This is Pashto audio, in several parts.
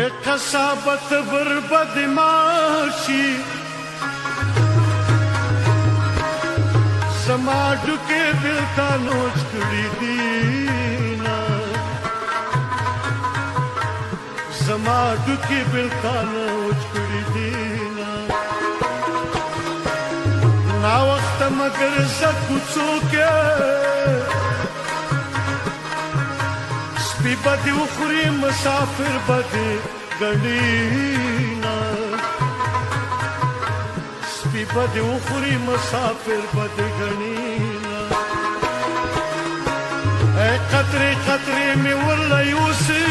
قصابت بربد ماشي زما ډوکې دلته نوچ کړي دينا زما ډوکې دلته نوچ کړي دينا نا وخت مگر زکو څوکې سپي بدې وخوري مسافر بدې ګڼينا سپي بدې وخوري مسافر بدې ګڼينا اے قطرې قطرې مې ورله یوسي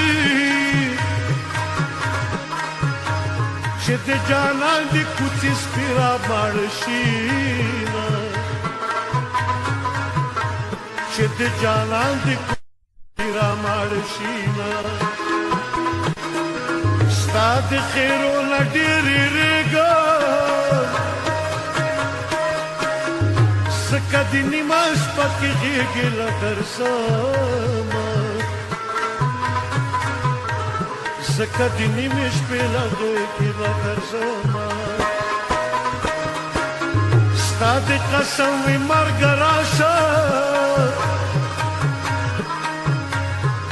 چې د جانان د کوڅې سپي راباړ شي چې د جانان د را مارشینا ستا د خیرو لډیری ریګا سکه د نیماش پکې غېږې لدرسما سکه د نیمې شپې لغېږې لدرسما ستا د قسم وي مرګ راشه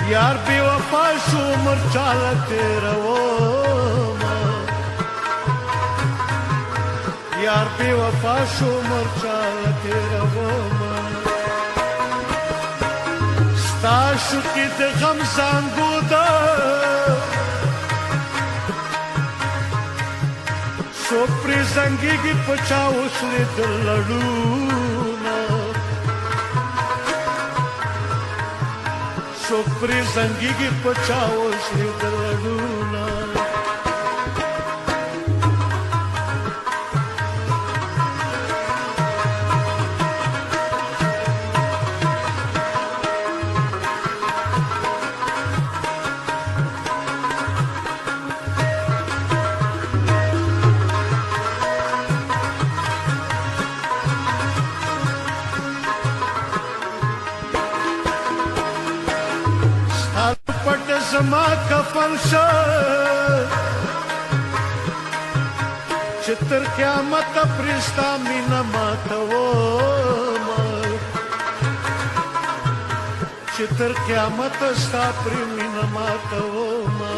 یار بے وفا شو مرچاله تیروما یار بے وفا شو مرچاله تیروما ستا شوقي د غم زانګو ده څوک پرې زنګېږي په چا وسلې د لړونه څوک پرې زنګېږي په چا وسلې د لړونه زما کفن شه چې تر قیامت پرې ستا مینه ماتومه چې تر قیامت ستا پرې مینه ماتومه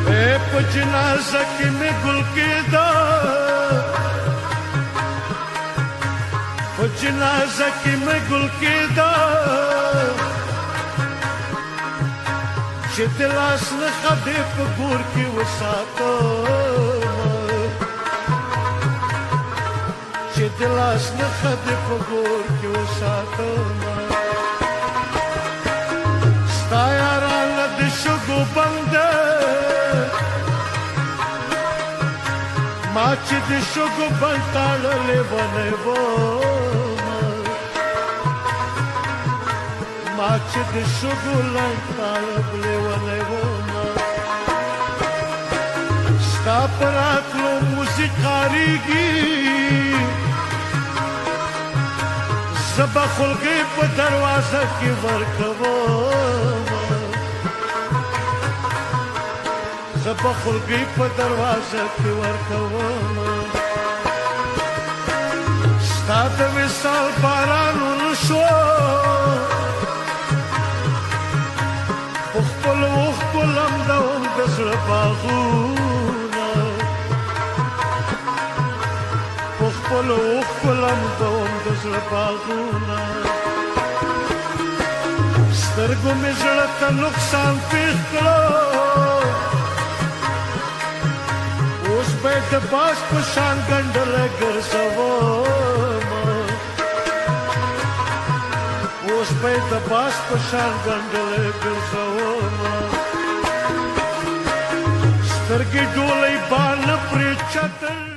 اے په جنازه کې مې ګل کېده په جنازه کې مې ګل کېده چې د لاس نښه دې په ګور کې وساتم چې د لاس نښه دې په ګور کې وساتم ستا یارانه د شګو بنده ما چې د شګو بند تړلې ونې ما چې د شګو لنډ تړلې ونې ومه ستا په راتلو موسیقارېږي زه به خولګۍ په دروازه کې ورکومه زه به خولګۍ په دروازه کې ورکومه ستا د وصال باران ونشو خپلم دوم د زړه باغونه خپلم دوم د زړه باغونه سترګو مې زړه ته نقصان پېښ کړو اوس به د باز په شان ګنډلی ګرځومه اوس به د باز په شان ګنډلی ګرځومه سترګې ډولۍ بال پرې چتر